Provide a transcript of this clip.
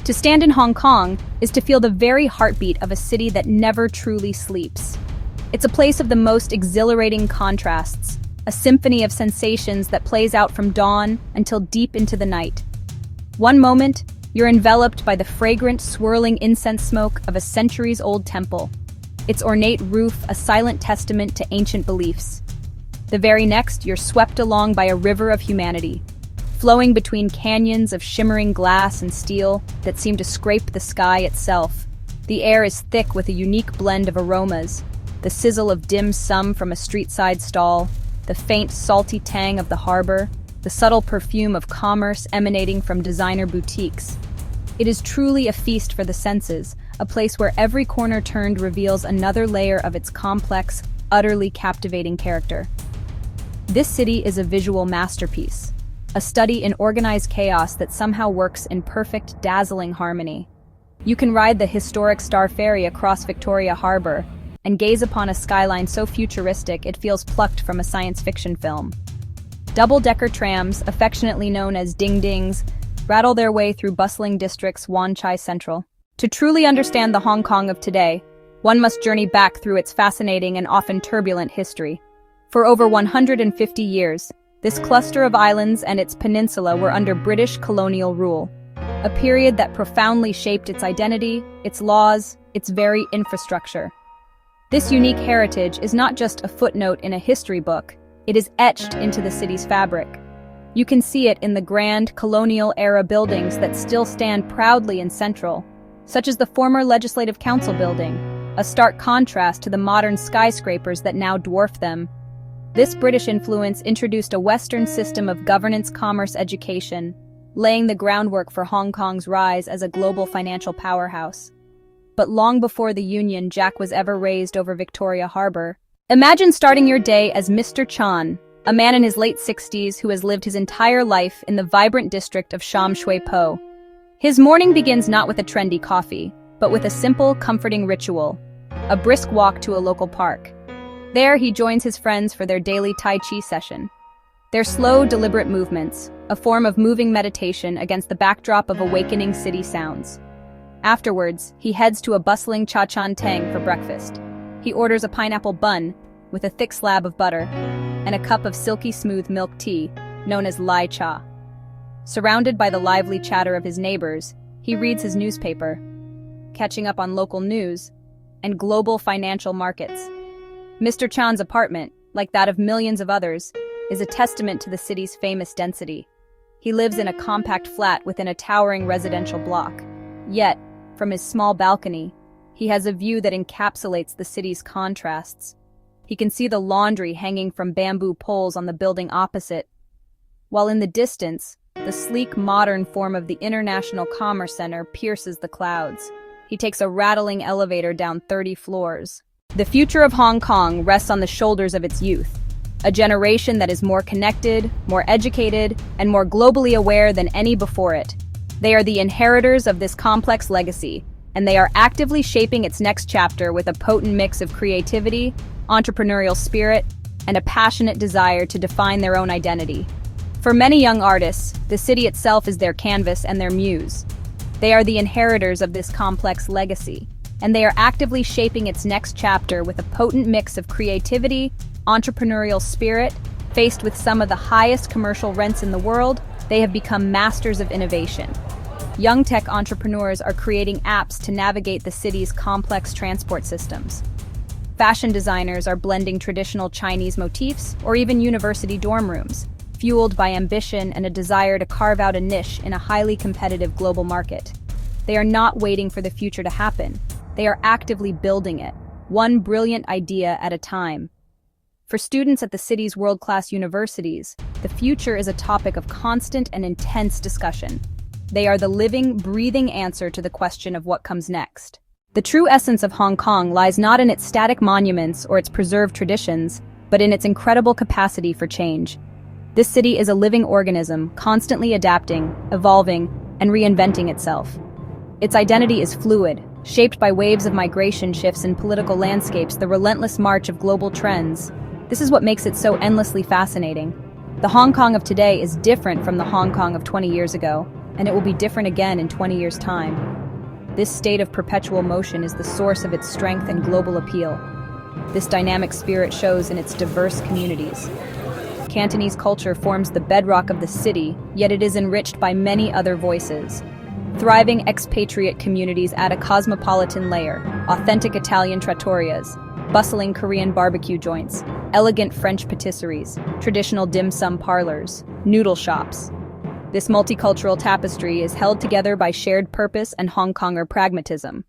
To stand in Hong Kong is to feel the very heartbeat of a city that never truly sleeps. It's a place of the most exhilarating contrasts, a symphony of sensations that plays out from dawn until deep into the night. One moment, you're enveloped by the fragrant, swirling incense smoke of a centuries-old temple, its ornate roof a silent testament to ancient beliefs. The very next, you're swept along by a river of humanity, flowing between canyons of shimmering glass and steel that seem to scrape the sky itself. The air is thick with a unique blend of aromas, the sizzle of dim sum from a street-side stall, the faint, salty tang of the harbor, the subtle perfume of commerce emanating from designer boutiques. It is truly a feast for the senses, a place where every corner turned reveals another layer of its complex, utterly captivating character. This city is a visual masterpiece, a study in organized chaos that somehow works in perfect, dazzling harmony. You can ride the historic Star Ferry across Victoria Harbor and gaze upon a skyline so futuristic it feels plucked from a science fiction film. Double-decker trams, affectionately known as ding-dings, rattle their way through bustling districts Wan Chai Central. To truly understand the Hong Kong of today, one must journey back through its fascinating and often turbulent history. For over 150 years, this cluster of islands and its peninsula were under British colonial rule, a period that profoundly shaped its identity, its laws, its very infrastructure. This unique heritage is not just a footnote in a history book, it is etched into the city's fabric. You can see it in the grand colonial-era buildings that still stand proudly in Central, such as the former Legislative Council building, a stark contrast to the modern skyscrapers that now dwarf them. This British influence introduced a Western system of governance, commerce, education, laying the groundwork for Hong Kong's rise as a global financial powerhouse. But long before the Union Jack was ever raised over Victoria Harbor, imagine starting your day as Mr. Chan, a man in his late 60s who has lived his entire life in the vibrant district of Sham Shui Po. His morning begins not with a trendy coffee, but with a simple, comforting ritual, a brisk walk to a local park. There, he joins his friends for their daily Tai Chi session. Their slow, deliberate movements, a form of moving meditation against the backdrop of awakening city sounds. Afterwards, he heads to a bustling Cha Chan Tang for breakfast. He orders a pineapple bun with a thick slab of butter and a cup of silky smooth milk tea, known as Lai Cha. Surrounded by the lively chatter of his neighbors, he reads his newspaper, catching up on local news and global financial markets. Mr. Chan's apartment, like that of millions of others, is a testament to the city's famous density. He lives in a compact flat within a towering residential block. Yet, from his small balcony, he has a view that encapsulates the city's contrasts. He can see the laundry hanging from bamboo poles on the building opposite, while in the distance, the sleek modern form of the International Commerce Center pierces the clouds. He takes a rattling elevator down 30 floors. The future of Hong Kong rests on the shoulders of its youth, a generation that is more connected, more educated, and more globally aware than any before it. They are the inheritors of this complex legacy, and they are actively shaping its next chapter with a potent mix of creativity, entrepreneurial spirit, and a passionate desire to define their own identity. For many young artists, the city itself is their canvas and their muse. They are the inheritors of this complex legacy, and they are actively shaping its next chapter with a potent mix of creativity, entrepreneurial spirit. Faced with some of the highest commercial rents in the world, they have become masters of innovation. Young tech entrepreneurs are creating apps to navigate the city's complex transport systems. Fashion designers are blending traditional Chinese motifs or even university dorm rooms, fueled by ambition and a desire to carve out a niche in a highly competitive global market. They are not waiting for the future to happen. They are actively building it, one brilliant idea at a time. For students at the city's world-class universities, the future is a topic of constant and intense discussion. They are the living, breathing answer to the question of what comes next. The true essence of Hong Kong lies not in its static monuments or its preserved traditions, but in its incredible capacity for change. This city is a living organism, constantly adapting, evolving, and reinventing itself. Its identity is fluid, shaped by waves of migration shifts in political landscapes, the relentless march of global trends. This is what makes it so endlessly fascinating. The Hong Kong of today is different from the Hong Kong of 20 years ago. and it will be different again in 20 years' time. This state of perpetual motion is the source of its strength and global appeal. This dynamic spirit shows in its diverse communities. Cantonese culture forms the bedrock of the city, yet it is enriched by many other voices. Thriving expatriate communities add a cosmopolitan layer, authentic Italian trattorias, bustling Korean barbecue joints, elegant French patisseries, traditional dim sum parlors, noodle shops. This multicultural tapestry is held together by shared purpose and Hong Konger pragmatism.